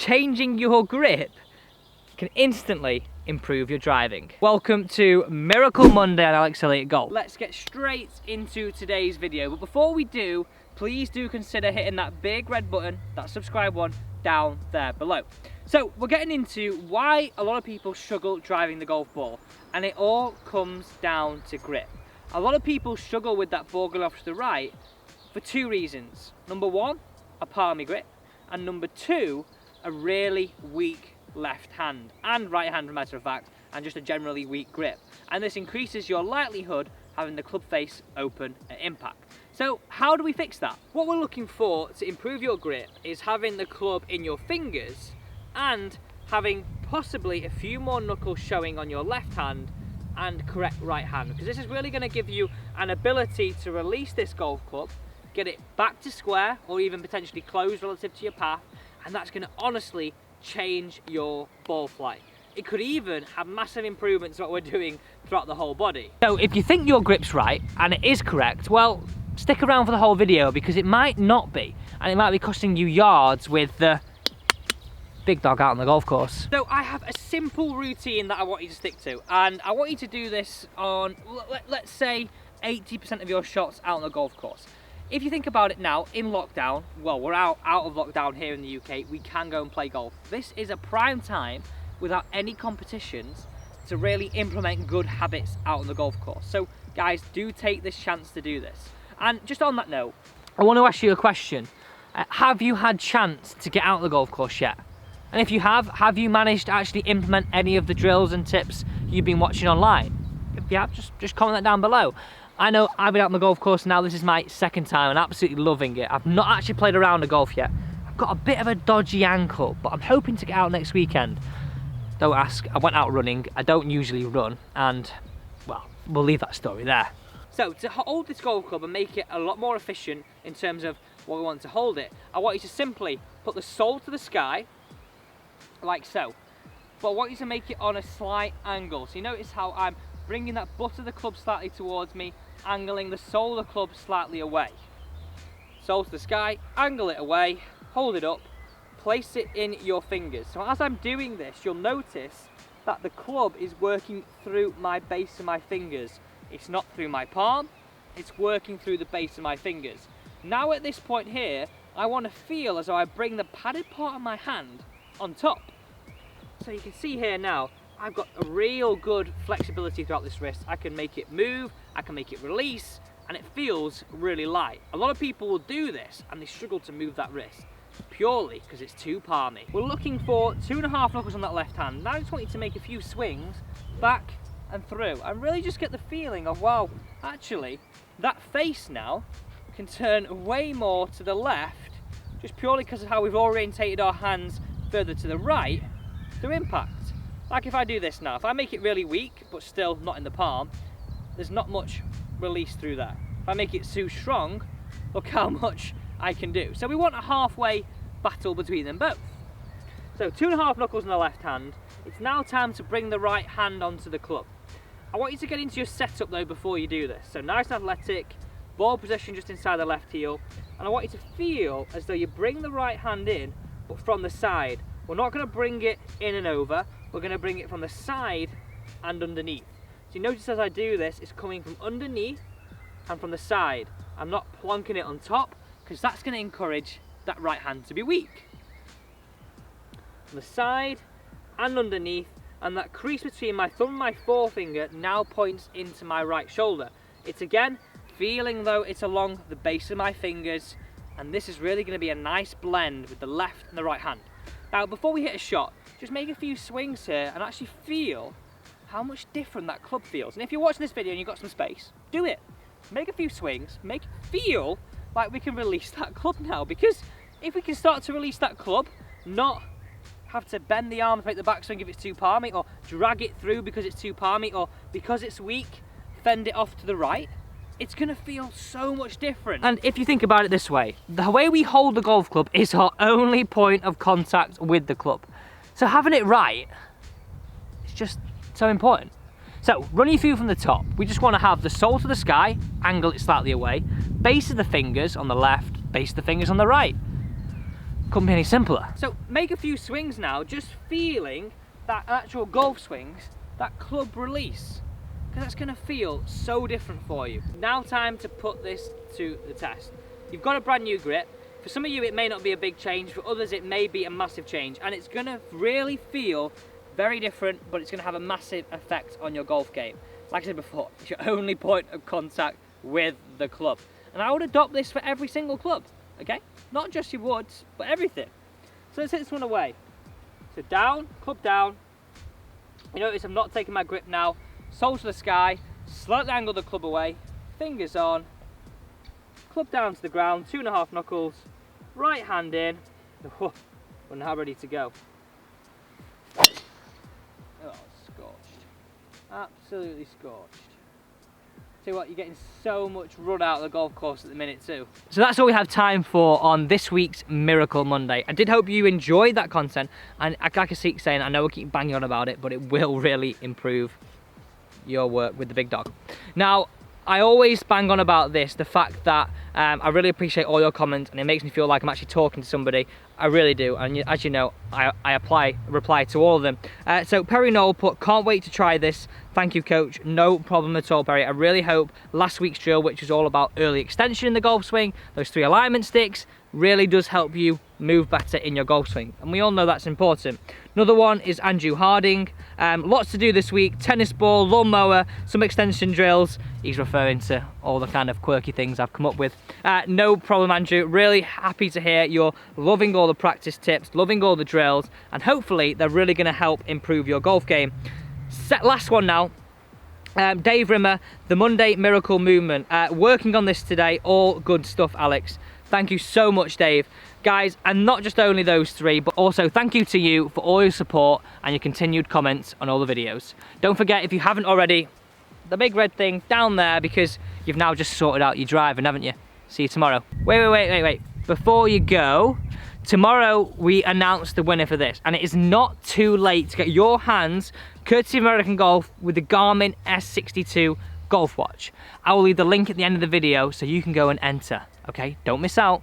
changing your grip can instantly improve your driving. Welcome to Miracle Monday on Alex Elliott Golf. Let's get straight into today's video, but before we do, please do consider hitting that big red button, that subscribe one, down there below. So we're getting into why a lot of people struggle driving the golf ball, and it all comes down to grip. A lot of people struggle with that ball going off to the right for two reasons. Number one, a palmy grip, and number two, a really weak left hand and right hand, as a matter of fact, and just a generally weak grip. And this increases your likelihood having the club face open at impact. So how do we fix that? What we're looking for to improve your grip is having the club in your fingers and having possibly a few more knuckles showing on your left hand and correct right hand, because this is really going to give you an ability to release this golf club, get it back to square or even potentially close relative to your path, and that's going to honestly change your ball flight. It could even have massive improvements to what we're doing throughout the whole body. So if you think your grip's right and it is correct, well, stick around for the whole video, because it might not be, and it might be costing you yards with the big dog out on the golf course. So I have a simple routine that I want you to stick to, and I want you to do this on, let's say, 80% of your shots out on the golf course. If you think about it now, in lockdown, well, we're out of lockdown here in the UK, we can go and play golf. This is a prime time, without any competitions, to really implement good habits out on the golf course. So guys, do take this chance to do this. And just on that note, I want to ask you a question. Have you had chance to get out on the golf course yet? And if you have you managed to actually implement any of the drills and tips you've been watching online? If you have, just comment that down below. I know I've been out on the golf course now, this is my second time and absolutely loving it. I've not actually played a round of golf yet. I've got a bit of a dodgy ankle, but I'm hoping to get out next weekend. Don't ask, I went out running, I don't usually run, and well, we'll leave that story there. So to hold this golf club and make it a lot more efficient in terms of what we want to hold it, I want you to simply put the sole to the sky, like so. But I want you to make it on a slight angle. So you notice how I'm bringing that butt of the club slightly towards me, angling the sole of the club slightly away. Sole to the sky, angle it away, hold it up, place it in your fingers. So as I'm doing this, you'll notice that the club is working through my base of my fingers. It's not through my palm, it's working through the base of my fingers. Now at this point here, I want to feel as though I bring the padded part of my hand on top. So you can see here now, I've got a real good flexibility throughout this wrist. I can make it move, I can make it release, and it feels really light. A lot of people will do this and they struggle to move that wrist purely because it's too palmy. We're looking for 2.5 knuckles on that left hand. Now I just want you to make a few swings back and through and really just get the feeling of, wow, actually that face now can turn way more to the left just purely because of how we've orientated our hands further to the right through impact. Like if I do this now, if I make it really weak, but still not in the palm, there's not much release through there. If I make it too strong, look how much I can do. So we want a halfway battle between them both. So 2.5 knuckles on the left hand. It's now time to bring the right hand onto the club. I want you to get into your setup though before you do this. So nice and athletic, ball position just inside the left heel. And I want you to feel as though you bring the right hand in, but from the side. We're not going to bring it in and over. We're going to bring it from the side and underneath. So you notice as I do this, it's coming from underneath and from the side. I'm not plonking it on top because that's going to encourage that right hand to be weak. From the side and underneath, and that crease between my thumb and my forefinger now points into my right shoulder. It's again feeling though it's along the base of my fingers, and this is really going to be a nice blend with the left and the right hand. Now before we hit a shot, just make a few swings here and actually feel how much different that club feels. And if you're watching this video and you've got some space, do it. Make a few swings, make it feel like we can release that club now, because if we can start to release that club, not have to bend the arm to make the backswing if it's too palmy, or drag it through because it's too palmy, or because it's weak, fend it off to the right, it's going to feel so much different. And if you think about it this way, the way we hold the golf club is our only point of contact with the club. So having it right, it's just so important. So running through from the top, we just want to have the sole to the sky, angle it slightly away, base of the fingers on the left, base of the fingers on the right. couldn't be any simpler. So make a few swings now, just feeling that actual golf swings, that club release, because that's going to feel so different for you. Now time to put this to the test. You've got a brand new grip. For some of you it may not be a big change, for others it may be a massive change, and it's going to really feel very different, but it's going to have a massive effect on your golf game. Like I said before, it's your only point of contact with the club. And I would adopt this for every single club, okay? Not just your woods, but everything. So let's hit this one away. So down, club down. You notice I'm not taking my grip now. Soles to the sky, slightly angle the club away, fingers on, club down to the ground, 2.5 knuckles, right hand in. We're now ready to go. Oh, scorched. Absolutely scorched. Tell you what, you're getting so much run out of the golf course at the minute too. So that's all we have time for on this week's Miracle Monday. I did hope you enjoyed that content, and like I keep saying, I know I keep banging on about it, but it will really improve your work with the big dog. Now, I always bang on about this, the fact that I really appreciate all your comments, and it makes me feel like I'm actually talking to somebody. I really do, and as you know, I reply to all of them. So Perry Knoll put, can't wait to try this. Thank you, coach. No problem at all, Perry. I really hope last week's drill, which was all about early extension in the golf swing, those 3 alignment sticks, really does help you move better in your golf swing, and we all know that's important. Another one is Andrew Harding. Lots to do this week: tennis ball, lawnmower, some extension drills. He's referring to all the kind of quirky things I've come up with. No problem, Andrew. Really happy to hear you're loving all the practice tips, loving all the drills, and hopefully they're really going to help improve your golf game. Last one now. Dave Rimmer, the Monday Miracle Movement. Working on this today. All good stuff, Alex. Thank you so much, Dave. Guys, and not just only those 3, but also thank you to you for all your support and your continued comments on all the videos. Don't forget, if you haven't already, the big red thing down there, because you've now just sorted out your driving, haven't you? See you tomorrow. Wait. Before you go, tomorrow we announce the winner for this, and it is not too late to get your hands, courtesy of American Golf, with the Garmin S62 golf watch. I will leave the link at the end of the video so you can go and enter, okay? Don't miss out.